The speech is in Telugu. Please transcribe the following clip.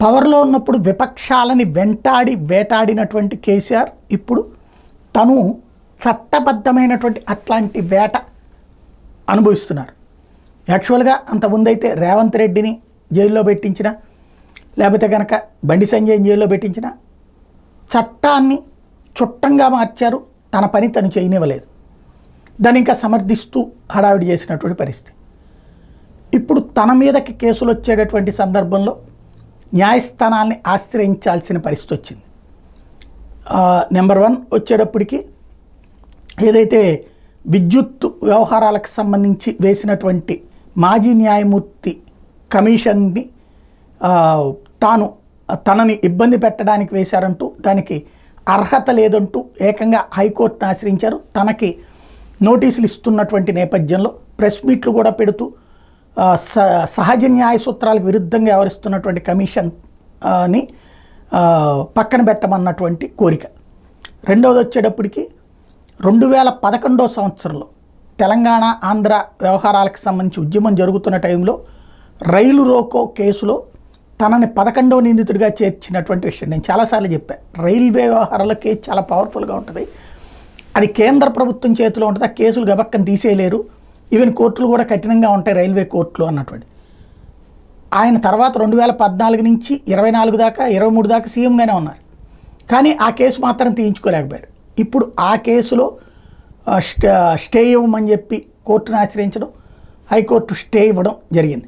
పవర్లో ఉన్నప్పుడు విపక్షాలని వెంటాడి వేటాడినటువంటి కేసీఆర్ ఇప్పుడు తను చట్టబద్ధమైనటువంటి అట్లాంటి వేట అనుభవిస్తున్నారు. యాక్చువల్గా అంతకుముందైతే రేవంత్ రెడ్డిని జైల్లో పెట్టించిన, లేకపోతే కనుక బండి సంజయ్ని జైల్లో పెట్టించిన, చట్టాన్ని చుట్టంగా మార్చారు, తన పని తను చేయనివ్వలేదు. దాన్ని ఇంకా సమర్థిస్తూ హడావిడి చేసినటువంటి పరిస్థితి. ఇప్పుడు తన మీదకి కేసులు వచ్చేటటువంటి సందర్భంలో న్యాయస్థానాల్ని ఆశ్రయించాల్సిన పరిస్థితి వచ్చింది. నెంబర్ 1 వచ్చేటప్పటికి ఏదైతే విద్యుత్ వ్యవహారాలకు సంబంధించి వేసినటువంటి మాజీ న్యాయమూర్తి కమిషన్ని తనని ఇబ్బంది పెట్టడానికి వేశారంటూ, దానికి అర్హత లేదంటూ ఏకంగా హైకోర్టును ఆశ్రయించారు. తనకి నోటీసులు ఇస్తున్నటువంటి నేపథ్యంలో ప్రెస్ మీట్లు కూడా పెడుతూ సహజ న్యాయ సూత్రాలకు విరుద్ధంగా వ్యవహరిస్తున్నటువంటి కమిషన్ని పక్కన పెట్టమన్నటువంటి కోరిక. రెండవది వచ్చేటప్పటికి 2011 సంవత్సరంలో తెలంగాణ ఆంధ్ర వ్యవహారాలకు సంబంధించి ఉద్యమం జరుగుతున్న టైంలో రైలు రోకో కేసులో తనని 11వ నిందితుడిగా చేర్చినటువంటి విషయం నేను చాలాసార్లు చెప్పాను. రైల్వే వ్యవహారాల కేసు చాలా పవర్ఫుల్గా ఉంటుంది, అది కేంద్ర ప్రభుత్వం చేతిలో ఉంటుంది, ఆ కేసులు గబక్కని తీసేయలేరు, ఈవెన్ కోర్టులు కూడా కఠినంగా ఉంటాయి రైల్వే కోర్టులు అన్నటువంటి. ఆయన తర్వాత 2014 నుంచి 24 దాకా 23 దాకా సీఎంగానే ఉన్నారు, కానీ ఆ కేసు మాత్రం తీయించుకోలేకపోయాడు. ఇప్పుడు ఆ కేసులో స్టే ఇవ్వమని చెప్పి కోర్టును ఆశ్రయించడం, హైకోర్టు స్టే ఇవ్వడం జరిగింది.